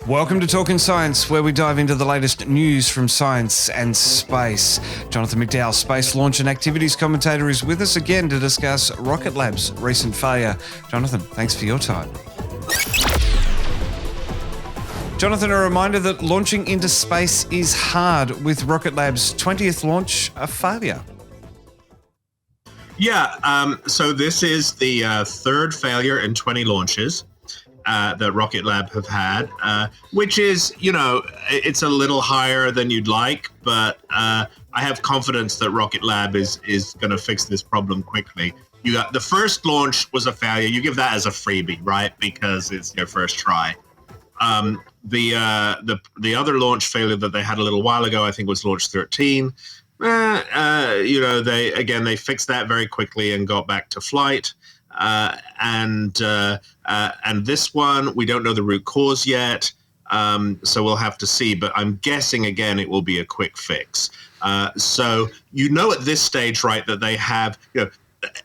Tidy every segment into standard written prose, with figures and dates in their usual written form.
Welcome to Talking Science, where we dive into the latest news from science and space. Jonathan McDowell, Space Launch and Activities Commentator, is with us again to discuss Rocketlabs' recent failure. Jonathan, thanks for your time. Jonathan, a reminder that launching into space is hard, with Rocketlabs' 20th launch a failure. Yeah, so this is the third failure in 20 launches that Rocket Lab have had, which is, it's a little higher than you'd like, but I have confidence that Rocket Lab is going to fix this problem quickly. You got the first launch was a failure. You give that as a freebie, right? Because it's your first try. The other launch failure that they had a little while ago, I think, was launch 13. They fixed that very quickly and got back to flight. And this one, we don't know the root cause yet, so we'll have to see. But I'm guessing, again, it will be a quick fix. So at this stage, right, that they have,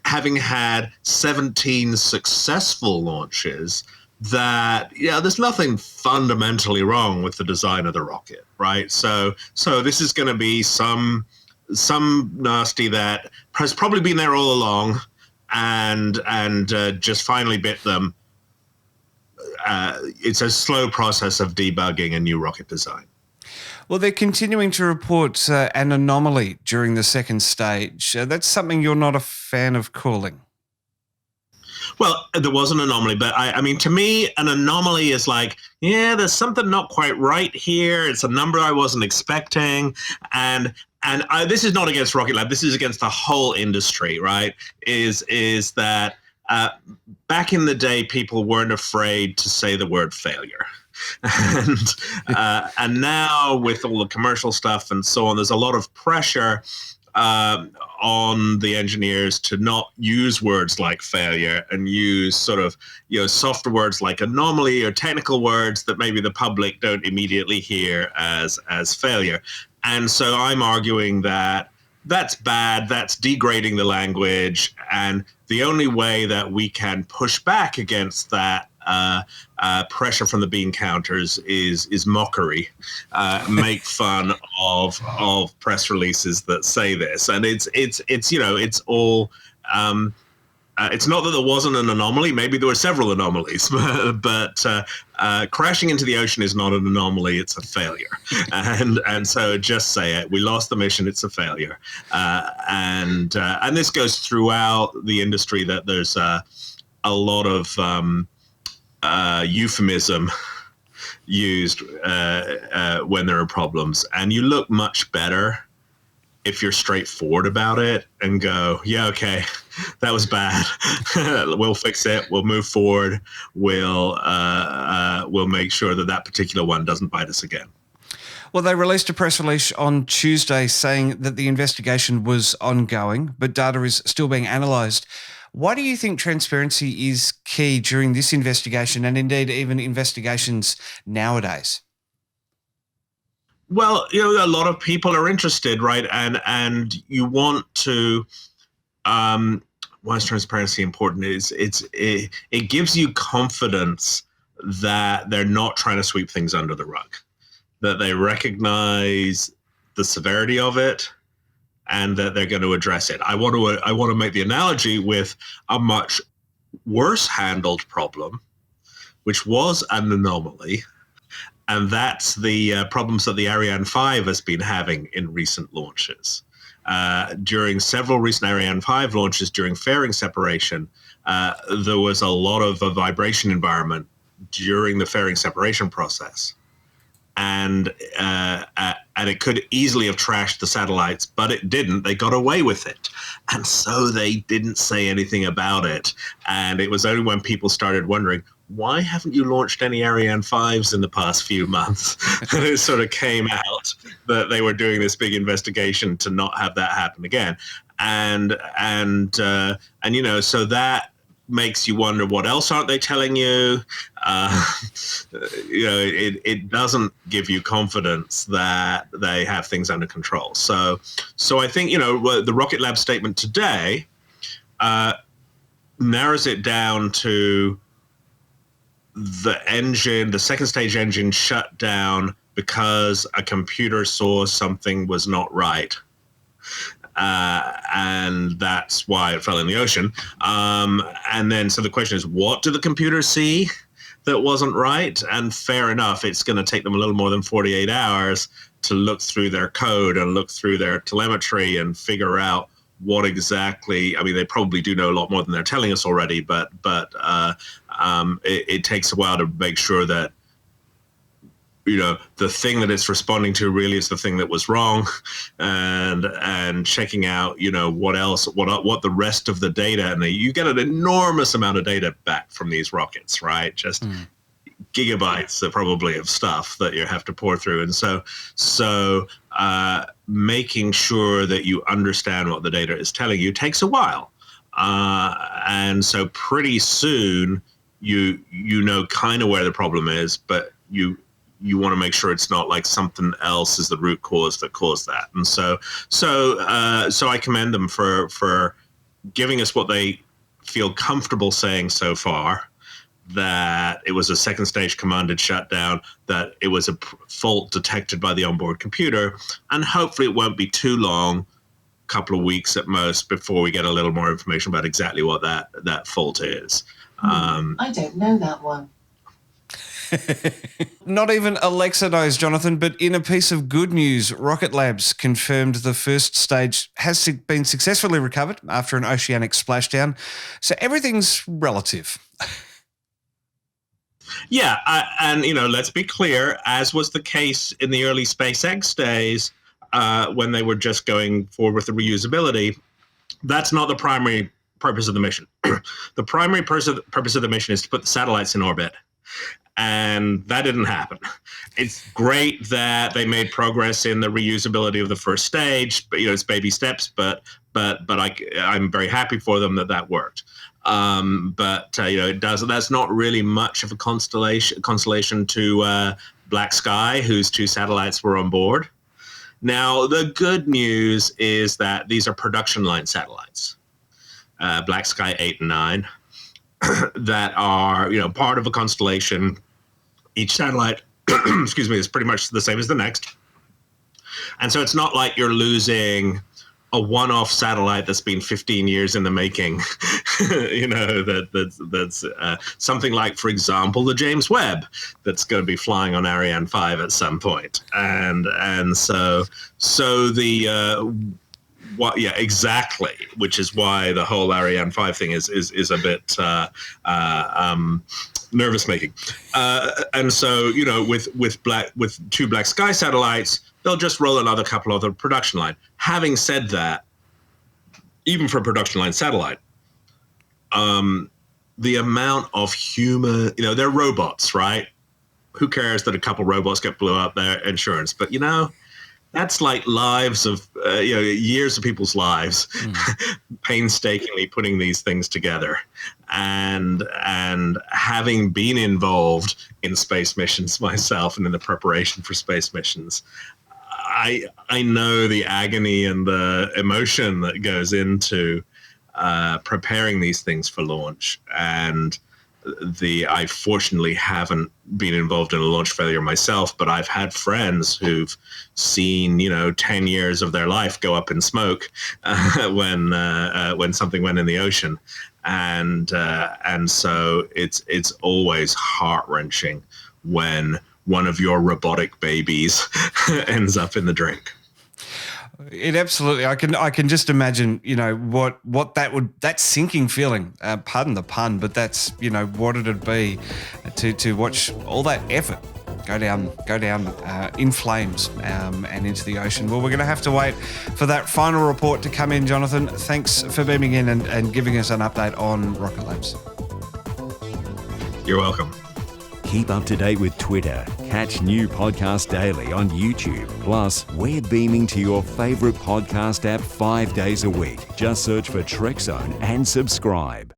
having had 17 successful launches, that there's nothing fundamentally wrong with the design of the rocket, right? So this is going to be some nasty that has probably been there all along, and just finally bit them. It's a slow process of debugging a new rocket design. Well, they're continuing to report an anomaly during the second stage. That's something you're not a fan of calling. Well, there was an anomaly, but I mean, to me, an anomaly is like, there's something not quite right here. It's a number I wasn't expecting, and this is not against Rocket Lab. This is against the whole industry, right? Is that back in the day, people weren't afraid to say the word failure. And now with all the commercial stuff and so on, there's a lot of pressure on the engineers to not use words like failure and use sort of softer words like anomaly or technical words that maybe the public don't immediately hear as failure. And so I'm arguing that that's bad, that's degrading the language, and the only way that we can push back against that pressure from the bean counters is mockery, make fun of press releases that say this, and it's all. It's not that there wasn't an anomaly. Maybe there were several anomalies, but crashing into the ocean is not an anomaly. It's a failure. And so just say it. We lost the mission. It's a failure. And this goes throughout the industry, that there's a lot of euphemism used when there are problems. And you look much better if you're straightforward about it and go, okay, that was bad. We'll fix it. We'll move forward. We'll make sure that particular one doesn't bite us again. Well, they released a press release on Tuesday saying that the investigation was ongoing, but data is still being analysed. Why do you think transparency is key during this investigation, and indeed even investigations nowadays? Well, a lot of people are interested, right? And you want to. Why is transparency important? It gives you confidence that they're not trying to sweep things under the rug, that they recognize the severity of it, and that they're going to address it. I want to make the analogy with a much worse handled problem, which was an anomaly. And that's the problems that the Ariane 5 has been having in recent launches. During several recent Ariane 5 launches during fairing separation, there was a lot of a vibration environment during the fairing separation process. And it could easily have trashed the satellites, but it didn't. They got away with it. And so they didn't say anything about it. And it was only when people started wondering, why haven't you launched any Ariane 5s in the past few months? And it sort of came out that they were doing this big investigation to not have that happen again. And so that makes you wonder, what else aren't they telling you? It doesn't give you confidence that they have things under control. So I think, the Rocket Lab statement today narrows it down to the second stage engine shut down because a computer saw something was not right. And that's why it fell in the ocean. And then, so the question is, what do the computers see that wasn't right? And fair enough, it's going to take them a little more than 48 hours to look through their code and look through their telemetry and figure out what exactly. I mean, they probably do know a lot more than they're telling us already, but it takes a while to make sure that, you know, the thing that it's responding to really is the thing that was wrong, and checking out, you know, what the rest of the data, and you get an enormous amount of data back from these rockets, right? Just gigabytes probably of stuff that you have to pour through. And so making sure that you understand what the data is telling you takes a while. And so pretty soon you know kind of where the problem is, but you want to make sure it's not like something else is the root cause that caused that. And so I commend them for giving us what they feel comfortable saying so far, that it was a second stage commanded shutdown, that it was a fault detected by the onboard computer, and hopefully it won't be too long, a couple of weeks at most, before we get a little more information about exactly what that fault is. I don't know that one. Not even Alexa knows, Jonathan, but in a piece of good news, Rocketlabs confirmed the first stage has been successfully recovered after an oceanic splashdown. So everything's relative. Yeah, and, you know, let's be clear, as was the case in the early SpaceX days, when they were just going forward with the reusability, that's not the primary purpose of the mission. The primary purpose of the mission is to put the satellites in orbit. And that didn't happen. It's great that they made progress in the reusability of the first stage, but, you know, it's baby steps, but I'm very happy for them that worked. You know, that's not really much of a consolation to Black Sky, whose 2 satellites were on board. Now, the good news is that these are production line satellites, Black Sky 8 and 9. That are, you know, part of a constellation. Each satellite, excuse me, is pretty much the same as the next. And so it's not like you're losing a one-off satellite that's been 15 years in the making. You know, that's something like, for example, the James Webb that's going to be flying on Ariane 5 at some point. And so the yeah, exactly. Which is why the whole Ariane 5 thing is a bit nervous making. And so, you know, with 2 Black Sky satellites, they'll just roll another couple of the production line. Having said that, even for a production line satellite, the amount of human, you know, they're robots, right? Who cares that a couple robots get blew up? Their insurance, but you know. That's like lives of, you know, years of people's lives, painstakingly putting these things together, and having been involved in space missions myself and in the preparation for space missions, I know the agony and the emotion that goes into preparing these things for launch. And I fortunately haven't been involved in a launch failure myself, but I've had friends who've seen, you know, 10 years of their life go up in smoke when something went in the ocean. And so it's always heart-wrenching when one of your robotic babies ends up in the drink. It absolutely. I can just imagine, you know, what that sinking feeling. Pardon the pun, but that's, you know, what it'd be to watch all that effort go down in flames and into the ocean. Well, we're going to have to wait for that final report to come in, Jonathan. Thanks for beaming in and giving us an update on Rocketlabs. You're welcome. Keep up to date with Twitter. Catch new podcasts daily on YouTube. Plus, we're beaming to your favorite podcast app 5 days a week. Just search for Trekzone and subscribe.